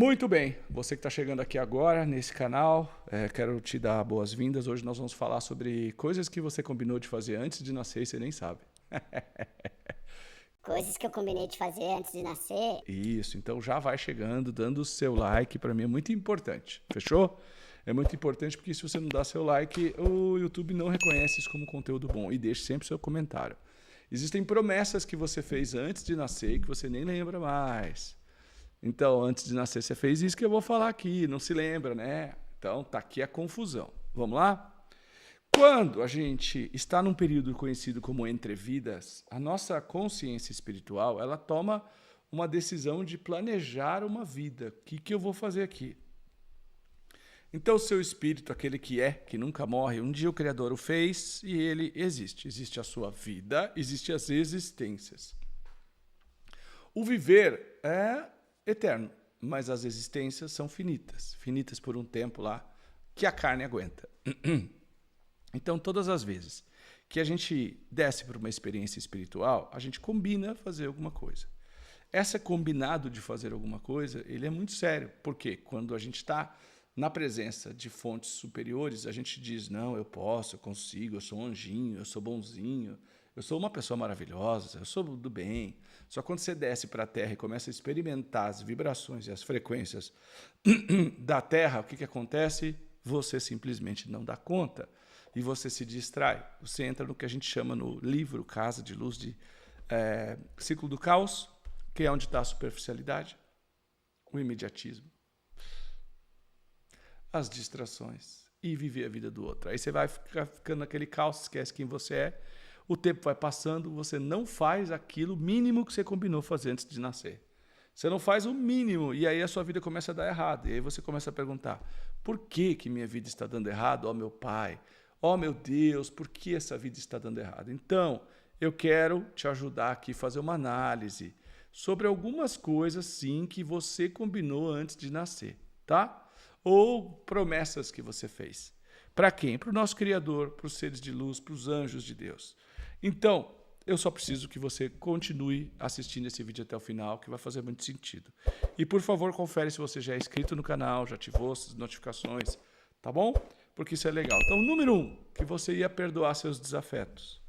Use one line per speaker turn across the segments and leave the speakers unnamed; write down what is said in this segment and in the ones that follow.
Muito bem, você que está chegando aqui agora nesse canal, quero te dar boas-vindas. Hoje nós vamos falar sobre coisas que você combinou de fazer antes de nascer e você nem sabe.
Coisas que eu combinei de fazer antes de nascer.
Isso, então já vai chegando, dando o seu like, para mim é muito importante, fechou? É muito importante porque se você não dá seu like, o YouTube não reconhece isso como conteúdo bom e deixe sempre seu comentário. Existem promessas que você fez antes de nascer e que você nem lembra mais. Então, antes de nascer, você fez isso que eu vou falar aqui, não se lembra, né? Então, tá aqui a confusão. Vamos lá? Quando a gente está num período conhecido como entre vidas, a nossa consciência espiritual, ela toma uma decisão de planejar uma vida. O que eu vou fazer aqui? Então, o seu espírito, aquele que nunca morre, um dia o Criador o fez e ele existe. Existe a sua vida, existem as existências. O viver é eterno, mas as existências são finitas. Finitas por um tempo lá que a carne aguenta. Então, todas as vezes que a gente desce para uma experiência espiritual, a gente combina fazer alguma coisa. Esse combinado de fazer alguma coisa, ele é muito sério, porque quando a gente está na presença de fontes superiores, a gente diz, não, eu posso, eu consigo, eu sou um anjinho, eu sou bonzinho, eu sou uma pessoa maravilhosa, eu sou do bem. Só quando você desce para a Terra e começa a experimentar as vibrações e as frequências da Terra, o que acontece? Você simplesmente não dá conta e você se distrai. Você entra no que a gente chama no livro Casa de Luz de Ciclo do Caos, que é onde está a superficialidade, o imediatismo, as distrações e viver a vida do outro. Aí você vai ficando naquele caos, esquece quem você é, o tempo vai passando, você não faz aquilo mínimo que você combinou fazer antes de nascer. Você não faz o mínimo e aí a sua vida começa a dar errado. E aí você começa a perguntar, por que minha vida está dando errado? Ó meu Pai, ó meu Deus, por que essa vida está dando errado? Então, eu quero te ajudar aqui a fazer uma análise sobre algumas coisas, sim, que você combinou antes de nascer, tá? Ou promessas que você fez. Para quem? Para o nosso Criador, para os seres de luz, para os anjos de Deus. Então, eu só preciso que você continue assistindo esse vídeo até o final, que vai fazer muito sentido. E, por favor, confere se você já é inscrito no canal, já ativou as notificações, tá bom? Porque isso é legal. Então, número 1, que você ia perdoar seus desafetos.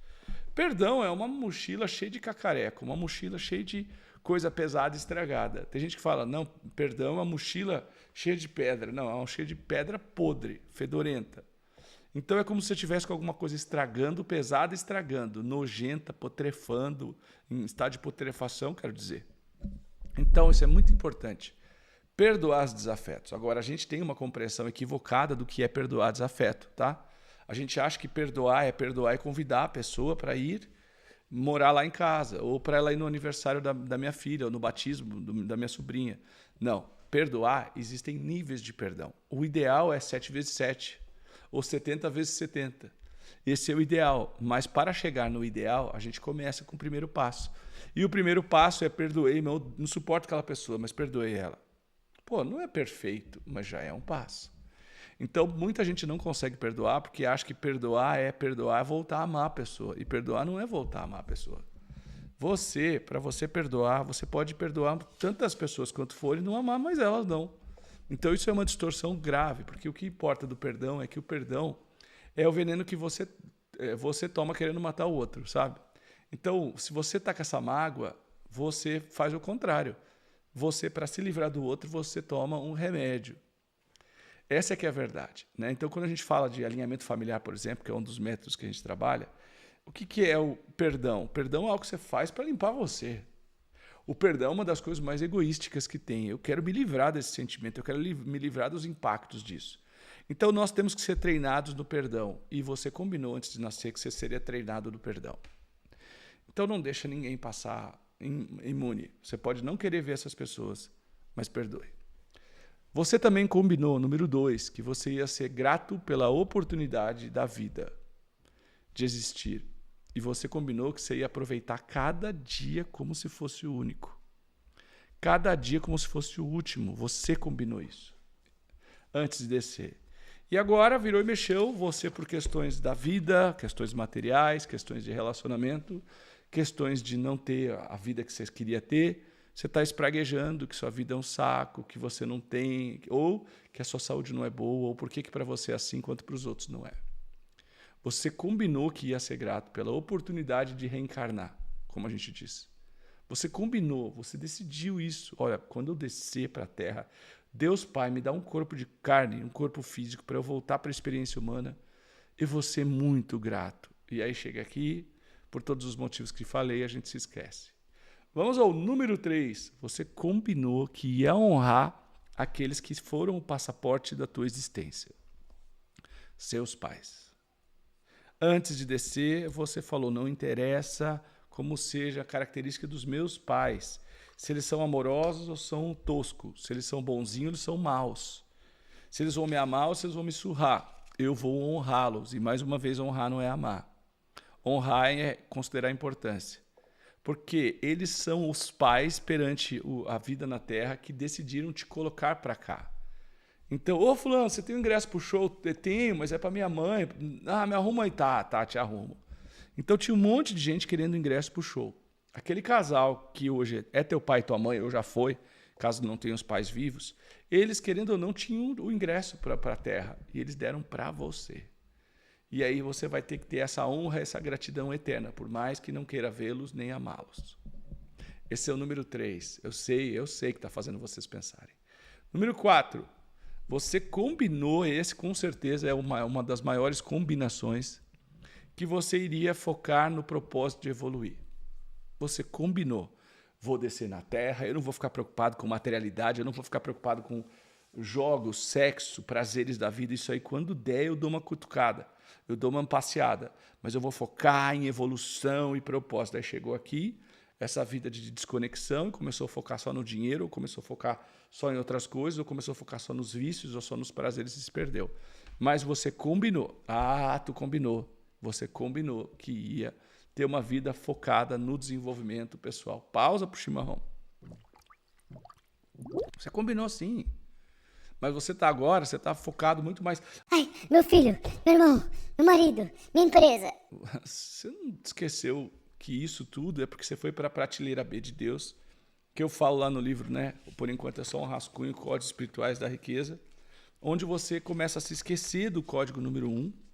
Perdão é uma mochila cheia de cacareco, uma mochila cheia de coisa pesada e estragada. Tem gente que fala, não, perdão é uma mochila cheia de pedra. Não, é uma cheia de pedra podre, fedorenta. Então é como se você tivesse com alguma coisa estragando, pesada estragando, nojenta, putrefando, em estado de putrefação, quero dizer. Então isso é muito importante. Perdoar os desafetos. Agora, a gente tem uma compreensão equivocada do que é perdoar desafeto, tá? A gente acha que perdoar é perdoar e convidar a pessoa para ir morar lá em casa, ou para ela ir no aniversário da minha filha, ou no batismo da minha sobrinha. Não. Perdoar, existem níveis de perdão. O ideal é 7 vezes 7. Ou 70 vezes 70. Esse é o ideal. Mas para chegar no ideal, a gente começa com o primeiro passo. E o primeiro passo é perdoei, não suporto aquela pessoa, mas perdoei ela. Pô, não é perfeito, mas já é um passo. Então, muita gente não consegue perdoar porque acha que perdoar é voltar a amar a pessoa. E perdoar não é voltar a amar a pessoa. Para você perdoar, você pode perdoar tantas pessoas quanto for e não amar mais elas, não. Então isso é uma distorção grave, porque o que importa do perdão é que o perdão é o veneno que você toma querendo matar o outro, sabe? Então, se você está com essa mágoa, você faz o contrário. Você, para se livrar do outro, você toma um remédio. Essa é que é a verdade, né? Então, quando a gente fala de alinhamento familiar, por exemplo, que é um dos métodos que a gente trabalha, o que é o perdão? O perdão é algo que você faz para limpar você. O perdão é uma das coisas mais egoísticas que tem. Eu quero me livrar desse sentimento, eu quero me livrar dos impactos disso. Então, nós temos que ser treinados no perdão. E você combinou antes de nascer que você seria treinado no perdão. Então, não deixa ninguém passar imune. Você pode não querer ver essas pessoas, mas perdoe. Você também combinou, número 2, que você ia ser grato pela oportunidade da vida de existir. E você combinou que você ia aproveitar cada dia como se fosse o único. Cada dia como se fosse o último. Você combinou isso. Antes de descer. E agora virou e mexeu você por questões da vida, questões materiais, questões de relacionamento, questões de não ter a vida que você queria ter, você está espraguejando que sua vida é um saco, que você não tem, ou que a sua saúde não é boa, ou por que para você é assim, enquanto para os outros não é. Você combinou que ia ser grato pela oportunidade de reencarnar, como a gente disse. Você combinou, você decidiu isso. Olha, quando eu descer para a Terra, Deus Pai me dá um corpo de carne, um corpo físico para eu voltar para a experiência humana. Eu vou ser muito grato. E aí chega aqui, por todos os motivos que falei, a gente se esquece. Vamos ao número 3. Você combinou que ia honrar aqueles que foram o passaporte da tua existência. Seus pais. Antes de descer, você falou, não interessa como seja a característica dos meus pais. Se eles são amorosos ou são toscos. Se eles são bonzinhos ou são maus. Se eles vão me amar ou se eles vão me surrar. Eu vou honrá-los. E mais uma vez, honrar não é amar. Honrar é considerar a importância. Porque eles são os pais perante a vida na Terra que decidiram te colocar para cá. Então, ô fulano, você tem um ingresso pro show? Tenho, mas é para minha mãe. Ah, me arruma aí. Tá, te arrumo. Então tinha um monte de gente querendo ingresso pro show. Aquele casal que hoje é teu pai e tua mãe, ou já foi, caso não tenha os pais vivos, eles, querendo ou não, tinham o ingresso para a Terra. E eles deram para você. E aí você vai ter que ter essa honra, essa gratidão eterna, por mais que não queira vê-los nem amá-los. Esse é o número 3. Eu sei que está fazendo vocês pensarem. Número 4. Você combinou, esse com certeza é uma das maiores combinações, que você iria focar no propósito de evoluir. Você combinou. Vou descer na Terra, eu não vou ficar preocupado com materialidade, eu não vou ficar preocupado com jogos, sexo, prazeres da vida. Isso aí, quando der, eu dou uma cutucada, eu dou uma passeada. Mas eu vou focar em evolução e propósito. Aí chegou aqui, essa vida de desconexão, e começou a focar só no dinheiro, ou começou a focar só em outras coisas, ou começou a focar só nos vícios, ou só nos prazeres e se perdeu. Mas você combinou. Tu combinou. Você combinou que ia ter uma vida focada no desenvolvimento pessoal. Pausa pro chimarrão. Você combinou sim. Mas você está focado muito mais.
Ai, meu filho, meu irmão, meu marido, minha empresa.
Você não esqueceu que isso tudo é porque você foi para a prateleira B de Deus, que eu falo lá no livro, né? Por enquanto é só um rascunho, Códigos Espirituais da Riqueza, onde você começa a se esquecer do código número 1,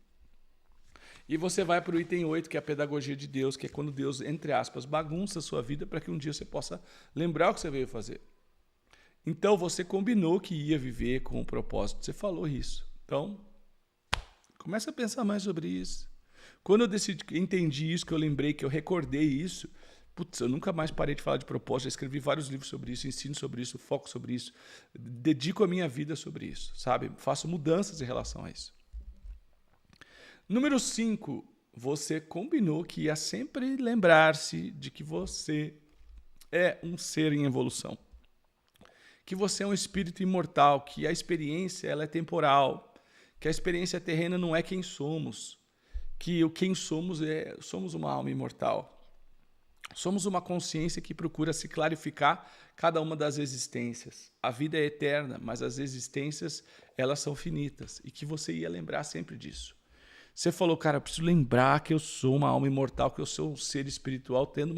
e você vai para o item 8, que é a pedagogia de Deus, que é quando Deus, entre aspas, bagunça a sua vida para que um dia você possa lembrar o que você veio fazer. Então, você combinou que ia viver com um propósito. Você falou isso. Então, começa a pensar mais sobre isso. Quando eu entendi isso, que eu lembrei, que eu recordei isso, eu nunca mais parei de falar de propósito. Já escrevi vários livros sobre isso, ensino sobre isso, foco sobre isso. Dedico a minha vida sobre isso, sabe? Faço mudanças em relação a isso. Número 5, você combinou que ia sempre lembrar-se de que você é um ser em evolução. Que você é um espírito imortal, que a experiência ela é temporal, que a experiência terrena não é quem somos, que o quem somos somos uma alma imortal. Somos uma consciência que procura se clarificar cada uma das existências. A vida é eterna, mas as existências elas são finitas e que você ia lembrar sempre disso. Você falou, cara, eu preciso lembrar que eu sou uma alma imortal, que eu sou um ser espiritual tendo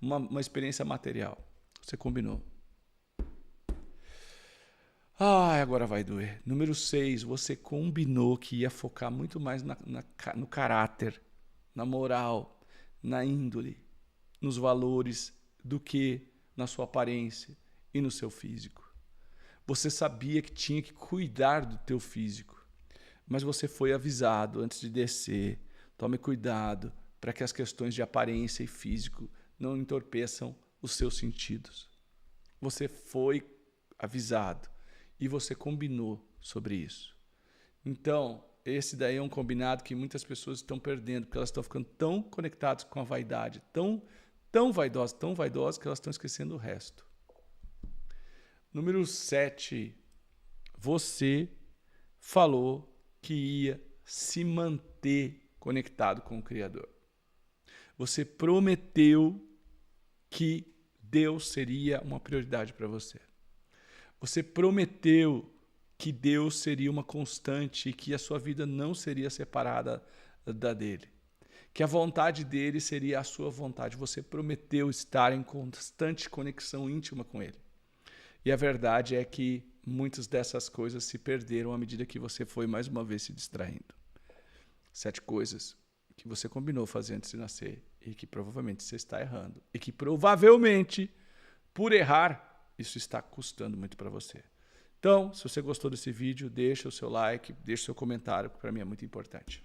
uma experiência material. Você combinou. Agora vai doer. Número 6, você combinou que ia focar muito mais no caráter, na moral, na índole, nos valores, do que na sua aparência e no seu físico. Você sabia que tinha que cuidar do teu físico, mas você foi avisado antes de descer. Tome cuidado para que as questões de aparência e físico não entorpeçam os seus sentidos. Você foi avisado. E você combinou sobre isso. Então, esse daí é um combinado que muitas pessoas estão perdendo, porque elas estão ficando tão conectadas com a vaidade, tão vaidosas, que elas estão esquecendo o resto. Número 7. Você falou que ia se manter conectado com o Criador. Você prometeu que Deus seria uma prioridade para você. Você prometeu que Deus seria uma constante e que a sua vida não seria separada da dele. que a vontade dele seria a sua vontade. Você prometeu estar em constante conexão íntima com ele. E a verdade é que muitas dessas coisas se perderam à medida que você foi mais uma vez se distraindo. 7 coisas que você combinou fazer antes de nascer e que provavelmente você está errando. E que provavelmente, por errar, isso está custando muito para você. Então, se você gostou desse vídeo, deixa o seu like, deixa o seu comentário, que para mim é muito importante.